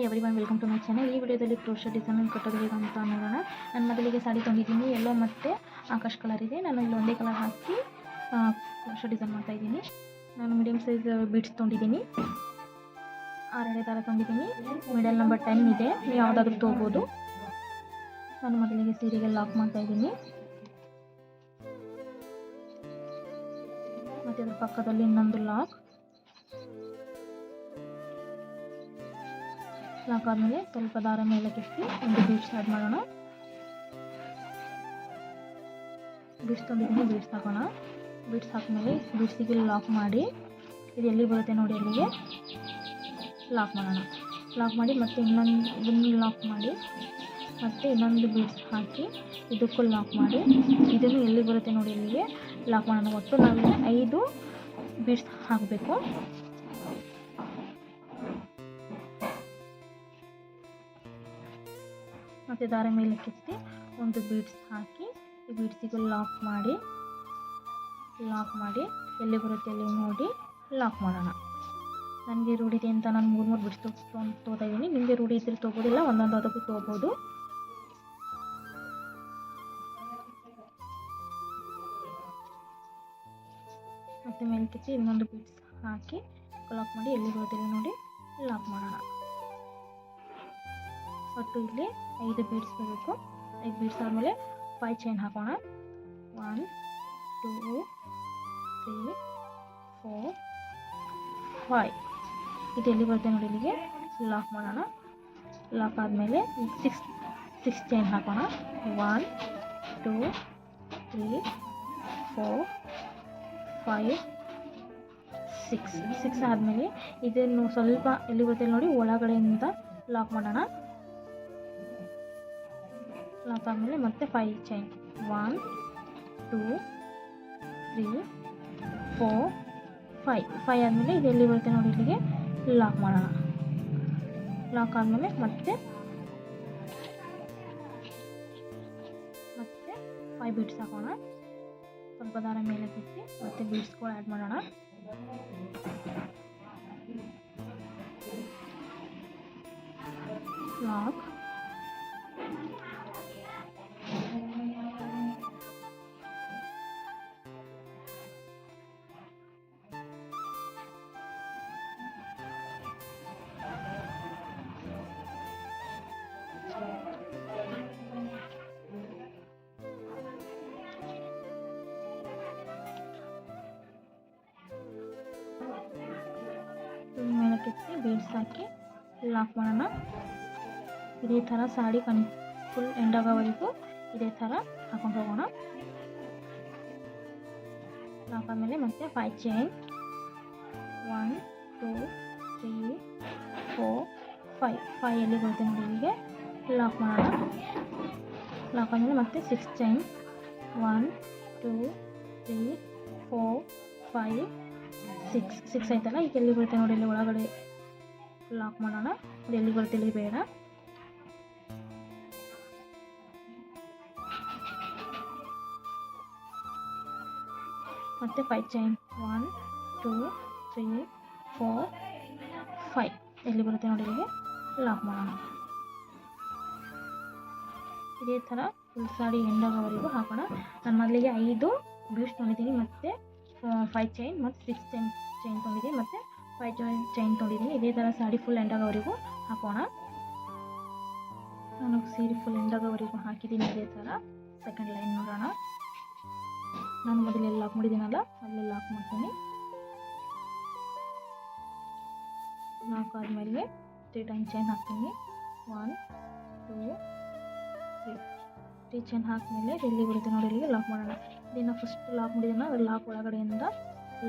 Hi everyone, welcome to my channel. ಈ ವಿಡಿಯೋದಲ್ಲಿ crochet design ಕಟ್ಟೋದು ಹೇಗೆ ಅಂತ ನೋಡೋಣ. ನಾನು ಮೊದಲಿಗೆ ಸಾಡಿ ತೊಗೊಂಡಿದ್ದೀನಿ, ಯೆಲ್ಲೋ ಮತ್ತು ಆಕಾಶ್ ಕಲರ್ ಇದೆ. ನಾನು ಇಲ್ಲಿ ಒಂದೇ ಕಲರ್ ಹಾಕಿ ಕ್ರೋಶೆಟ್ ಡಿಸೈನ್ ಮಾಡ್ತಾ ಇದ್ದೀನಿ. ನಾನು ಮೀಡಿಯಮ್ ಸೈಜ್ ಬೀಡ್ಸ್ ತೊಗೊಂಡಿದ್ದೀನಿ, 6 ದಾರ ತೊಗೊಂಡಿದ್ದೀನಿ. ಮಿಡಲ್ ನಂಬರ್ 10 ಇದೆ, ನೀವು ಯಾವುದಾದ್ರೂ ತೊಗೋಬೋದು. ನಾನು ಮೊದಲಿಗೆ ಸೀರೆಗೆ ಲಾಕ್ ಮಾಡ್ತಾ ಇದ್ದೀನಿ. ಮತ್ತು ಅದರ ಪಕ್ಕದಲ್ಲಿ ಇನ್ನೊಂದು ಲಾಕ್ ಆದಮೇಲೆ ಸ್ವಲ್ಪ ದಾರ ಮೇಲೆ ಕೆತ್ತಿ ಒಂದು ಬೀಡ್ಸ್ ಆ್ಯಡ್ ಮಾಡೋಣ. ಬೀಡ್ಸ್ ತೊಗೊಂಡಿದ್ದೀನಿ, ಬೀಡ್ಸ್ ಹಾಕೋಣ. ಬೀಡ್ಸ್ ಹಾಕಿದ್ಮೇಲೆ ಬೀಡ್ಸಿಗೆ ಲಾಕ್ ಮಾಡಿ, ಇದು ಎಲ್ಲಿ ಬರುತ್ತೆ ನೋಡಿ ಅಲ್ಲಿಗೆ ಲಾಕ್ ಮಾಡೋಣ. ಲಾಕ್ ಮಾಡಿ ಮತ್ತೆ ಇದನ್ನು ಲಾಕ್ ಮಾಡಿ, ಮತ್ತು ಇನ್ನೊಂದು ಬೀಡ್ಸ್ ಹಾಕಿ ಇದಕ್ಕೂ ಲಾಕ್ ಮಾಡಿ, ಇದನ್ನು ಎಲ್ಲಿ ಬರುತ್ತೆ ನೋಡಿ ಅಲ್ಲಿಗೆ ಲಾಕ್ ಮಾಡೋಣ. ಒಟ್ಟು ನಾವು 5 ಬೀಡ್ಸ್ ಹಾಕಬೇಕು. ಮತ್ತು ದಾರ ಮೇಲೆ ಕೆತ್ತಿ ಒಂದು ಬೀಡ್ಸ್ ಹಾಕಿ ಈ ಬೀಡ್ಸಿಗೂ ಲಾಕ್ ಮಾಡಿ ಎಲ್ಲಿ ಬರುತ್ತೆ ಅಲ್ಲಿ ನೋಡಿ ಲಾಕ್ ಮಾಡೋಣ. ನನಗೆ ರೂಢಿ ಇದೆ ಅಂತ ನಾನು 3 ಬೀಡ್ಸ್ ತೊಗೋತಾ ಇದ್ದೀನಿ. ನಿಮಗೆ ರೂಢಿ ಇದ್ದರೆ ತೊಗೋದಿಲ್ಲ, ಒಂದೊಂದು ಅದಕ್ಕೂ ತೊಗೋಬೋದು. ಮತ್ತು ಮೇಲೆ ಕೆತ್ತಿ ಇನ್ನೊಂದು ಬೀಡ್ಸ್ ಹಾಕಿ ಲಾಕ್ ಮಾಡಿ ಎಲ್ಲಿ ಬರುತ್ತೆ ಅಲ್ಲಿ ನೋಡಿ ಲಾಕ್ ಮಾಡೋಣ. ಒಟ್ಟು ಇಲ್ಲಿ 5 ಬೀಡ್ಸ್ ಬರಬೇಕು. 5 ಬೀಡ್ಸ್ ಆದಮೇಲೆ 5 ಚೈನ್ ಹಾಕೋಣ. 1 2 3 4 5 ಇದು ಎಲ್ಲಿ ಬರುತ್ತೆ ನೋಡಿ ಇಲ್ಲಿಗೆ ಲಾಕ್ ಮಾಡೋಣ. ಲಾಕ್ ಆದಮೇಲೆ 6 ಚೈನ್ ಹಾಕೋಣ. 1 2 3 4 5 6 ಆದಮೇಲೆ ಇದನ್ನು ಸ್ವಲ್ಪ ಎಲ್ಲಿ ಬರುತ್ತೆ ನೋಡಿ ಒಳಗಡೆಯಿಂದ ಲಾಕ್ ಮಾಡೋಣ. ಲಾಕ್ ಆದಮೇಲೆ ಮತ್ತೆ 5 ಚೈನ್. 1 2 3 4 5 ಆದಮೇಲೆ ಇದು ಎಲ್ಲಿ ಬರುತ್ತೆ ನೋಡಿ ಇಲ್ಲಿಗೆ ಲಾಕ್ ಮಾಡೋಣ. ಲಾಕ್ ಆದಮೇಲೆ ಮತ್ತೆ 5 ಬೀಡ್ಸ್ ಹಾಕೋಣ. ಸ್ವಲ್ಪ ದಾರ ಮೇಲೆ ಕೆತ್ತಿ ಮತ್ತೆ ಬೀಡ್ಸ್ಗಳು ಆ್ಯಡ್ ಮಾಡೋಣ. ಲಾಕ್ ಮೇಲೆ ಕೆತ್ತಿ ಬೀಡ್ಸ್ ಹಾಕಿ ಲಾಕ್ ಮಾಡೋಣ. ಇದೇ ಥರ ಸಾಡಿ ಫುಲ್ ಎಂಡ್ ಆಗೋವರೆಗೂ ಇದೇ ಥರ ಹಾಕೊಂಡು ಹೋಗೋಣ. ಲಾಕ್ ಆದಮೇಲೆ ಮತ್ತೆ 5 ಚೈನ್. 1 2 3 4 5 ಎಲ್ಲಿ ಬರುತ್ತೆ ನೋಡಿ ಇಲ್ಲಿಗೆ ಲಾಕ್ ಮಾಡೋಣ. ಲಾಕ್ ಆದಮೇಲೆ ಮತ್ತೆ 6 ಚೈನ್. 1 2 3 4 5 6 ಆಯ್ತಲ್ಲ, ಈಗ ಎಲ್ಲಿ ಬರುತ್ತೆ ನೋಡಿ ಇಲ್ಲಿ ಒಳಗಡೆ ಲಾಕ್ ಮಾಡೋಣ. ಅದು ಎಲ್ಲಿ ಬರುತ್ತೆ ಇಲ್ಲಿ ಬೇಡ. ಮತ್ತೆ 5 ಚೈನ್. 1 2 3 4 5 ಎಲ್ಲಿ ಬರುತ್ತೆ ನೋಡಿ ಇಲ್ಲಿಗೆ ಲಾಕ್ ಮಾಡೋಣ. ಇದೇ ಥರ ಫುಲ್ ಸಾಡಿ ಎಂಡ್ ಆಗೋವರೆಗೂ ಹಾಕೋಣ. ನಾನು ಮೊದಲಿಗೆ 5 ಬೀಡ್ಸ್ ತೊಗೊಂಡಿದ್ದೀನಿ, ಮತ್ತು 5 ಚೈನ್ ಮತ್ತು 6 ಚೈನ್ ತೊಗೊಂಡಿದ್ದೀನಿ, ಮತ್ತು 5 ಚೈನ್ ತೊಗೊಂಡಿದ್ದೀನಿ. ಇದೇ ಥರ ಸಾಡಿ ಫುಲ್ ಎಂಡ್ ಆಗೋವರೆಗೂ ಹಾಕೋಣ. ನಾನು ಸೀರೆ ಫುಲ್ ಎಂಡ್ ಆಗೋವರೆಗೂ ಹಾಕಿದ್ದೀನಿ. ಇದೇ ಥರ ಸೆಕೆಂಡ್ ಲೈನ್ ನೋಡೋಣ. ನಾನು ಮೊದಲು ಎಲ್ಲಿ ಲಾಕ್ ಮಾಡಿದ್ದೀನಲ್ಲ ಅಲ್ಲಿ ಲಾಕ್ ಮಾಡ್ತೀನಿ. ಲಾಕ್ ಆದಮೇಲೆ 3 ಟೈಮ್ ಚೈನ್ ಹಾಕ್ತೀನಿ. 1 2 3 ಚೈನ್ ಹಾಕಿದ್ಮೇಲೆ ಎಲ್ಲಿ ಬರುತ್ತೆ ನೋಡಿ ಇಲ್ಲಿಗೆ ಲಾಕ್ ಮಾಡೋಣ. ಇದನ್ನು ಫಸ್ಟ್ ಲಾಕ್ ಮಾಡಿದ್ದೀನ ಅದ್ರ ಲಾಕ್ ಒಳಗಡೆಯಿಂದ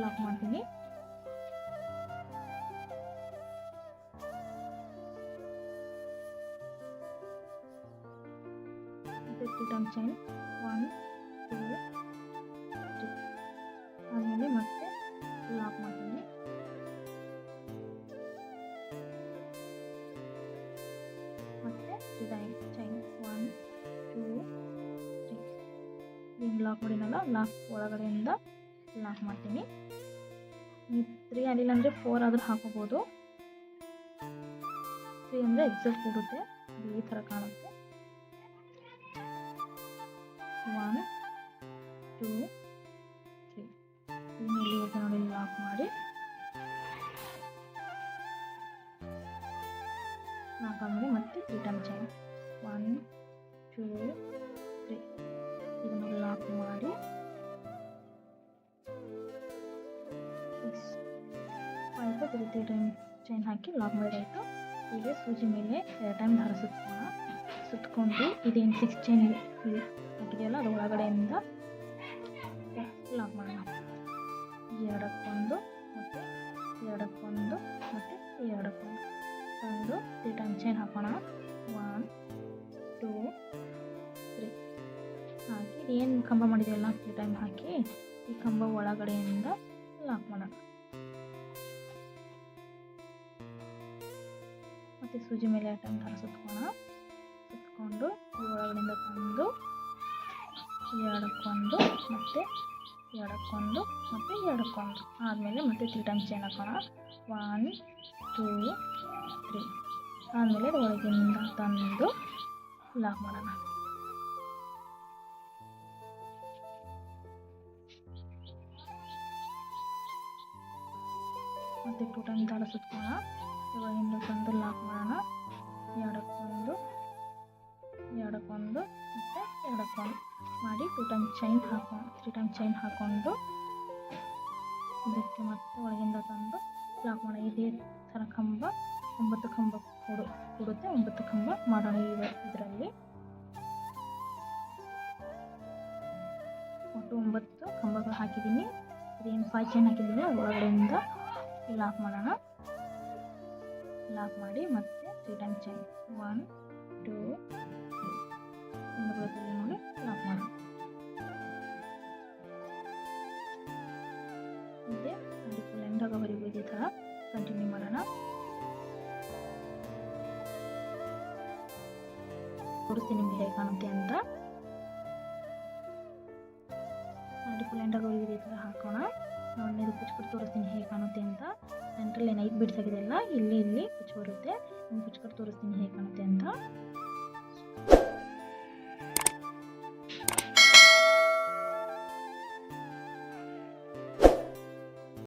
ಲಾಕ್ ಮಾಡ್ತೀನಿ. ಮತ್ತು 3 ಟೈಮ್ ಚೈನ್. 1 2 3 ಆದಮೇಲೆ ಮತ್ತೆ ಲಾಕ್ ಮಾಡ್ತೀನಿ. ಮತ್ತು 3 ಟೈಮ್ ಚೈನ್. 1 2 3 ಹಿಂಗೆ ಲಾಕ್ ಮಾಡಿನಲ್ಲ, ಲಾಕ್ ಒಳಗಡೆಯಿಂದ ಲಾಕ್ ಮಾಡ್ತೀನಿ. ನೀವು 3 ಆಗಿಲ್ಲ ಅಂದರೆ 4 ಆದರೂ ಹಾಕೋಬೋದು. 3 ಅಂದರೆ ಎಕ್ಸಾಕ್ಟ್ ಕೂಡುತ್ತೆ. ಅದು ಈ ಥರ ಕಾಣುತ್ತೆ. 1 2 3 ಇನ್ನು ಇಲ್ಲಿವರೆಗೆ ನೋಡಿ ಲಾಕ್ ಮಾಡಿ ಆಮೇಲೆ ಮತ್ತೆ 3 ಟೈಮ್ ಚೈನ್ 1 2 3 ಇದನ್ನು ಲಾಕ್ ಮಾಡಿ 5 3 ಟೈಮ್ ಚೈನ್ ಹಾಕಿ ಲಾಕ್ ಮಾಡಿದಾಯಿತು. ಈಗ ಸೂಜಿ ಮೇಲೆ 2 ಟೈಮ್ ದಾರ ಸುತ್ಕೊಂಡು ಇದೇನು 6 ಚೈನ್ ಹಾಕಿದೆಯಲ್ಲ ಅದು ಒಳಗಡೆಯಿಂದ ಲಾಕ್ ಮಾಡೋಣ. ಎರಡಕ್ಕೊಂದು ಮತ್ತು ಎರಡಕ್ಕೊಂದು ಮತ್ತು ಎರಡಕ್ಕೊಂದು ತಂದು 3 ಟೈಮ್ ಚೈನ್ ಹಾಕೋಣ. 1 2 3 ಹಾಕಿ ಏನು ಕಂಬ ಮಾಡಿದೆಯಲ್ಲ 3 ಟೈಮ್ ಹಾಕಿ ಈ ಕಂಬ ಒಳಗಡೆಯಿಂದ ಲಾಕ್ ಮಾಡೋಣ. ಮತ್ತು ಸೂಜಿ ಮೇಲೆ 2 ಟೈಮ್ ದಾರ ಸುತ್ಕೊಂಡು ಈ ಒಳಗಡೆಯಿಂದ ತಂದು ಎರಡಕ್ಕೊಂದು ಮತ್ತು ಎರಡಕ್ಕೊಂದು ಮತ್ತು ಎರಡಕ್ಕೊಂದು ಆದಮೇಲೆ ಮತ್ತೆ 3 ಟೈಮ್ ಚೈನ್ ಹಾಕೋಣ. 1 2 3 ಆದಮೇಲೆ ಒಳಗಿಂದ ತಂದು ಲಾಕ್ ಮಾಡೋಣ. ಮತ್ತು 2 ಟೈಮ್ ದಾರ ಸುತ್ಕೋಣ. ಒಳಗಿಂದ ತಂದು ಲಾಕ್ ಮಾಡೋಣ. ಎರಡಕ್ಕೊಂದು ಮತ್ತು ಎರಡಕ್ಕೊಂದು ಮಾಡಿ 2 ಟೈಮ್ ಚೈನ್ ಹಾಕೊಂಡು 3 ಟೈಮ್ ಚೈನ್ ಹಾಕ್ಕೊಂಡು ಇದಕ್ಕೆ ಮತ್ತೆ ಒಳಗಿಂದ ತಂದು ಲಾಕ್ ಮಾಡೋಣ. ಇದೇ ಥರ ಕಂಬ 9 ಕಂಬ ಕೊಡುತ್ತೆ. 9 ಕಂಬ ಮಾಡೋಣ. ಇದರಲ್ಲಿ ಒಟ್ಟು 9 ಕಂಬಗಳು ಹಾಕಿದ್ದೀನಿ. ಇದೇನು 5 ಚೈನ್ ಹಾಕಿದ್ದೀನಿ ಒಳಗಡೆಯಿಂದ ಲಾಕ್ ಮಾಡೋಣ. ಲಾಕ್ ಮಾಡಿ ಮತ್ತೆ 3 ಟೈಮ್ ಚೈನ್ 1 2 3 ನೋಡಿ ಲಾಕ್ ಮಾಡೋಣ. ಇದೆ ಅದಕ್ಕೆ ಎಂಡಾಗವರೆಗೂ ಇದೇ ಥರ ಕಂಟಿನ್ಯೂ ಮಾಡೋಣ. ತೋರಿಸ್ತೀನಿ ನಿಮಗೆ ಹೇಗೆ ಕಾಣುತ್ತೆ ಅಂತ. ಫುಲ್ ಎಂಡಾಗವರೆಗೂ ಇದೇ ಥರ ಹಾಕೋಣ. ನೋಡಿ ಇದು ಕುಚ್ಬಿಟ್ಟು ತೋರಿಸ್ತೀನಿ ಹೇಗೆ ಕಾಣುತ್ತೆ ಅಂತ. ಸೆಂಟ್ರಲ್ಲಿ ಏನು 5 ಬಿಡ್ಸ್ ಆಗಿದೆಯಲ್ಲ ಇಲ್ಲಿ ಕುಚ್ಚು ಬರುತ್ತೆ. ಇನ್ನು ಕುಚ್ಬಿಟ್ಟು ತೋರಿಸ್ತೀನಿ ಹೇಗೆ ಕಾಣುತ್ತೆ ಅಂತ.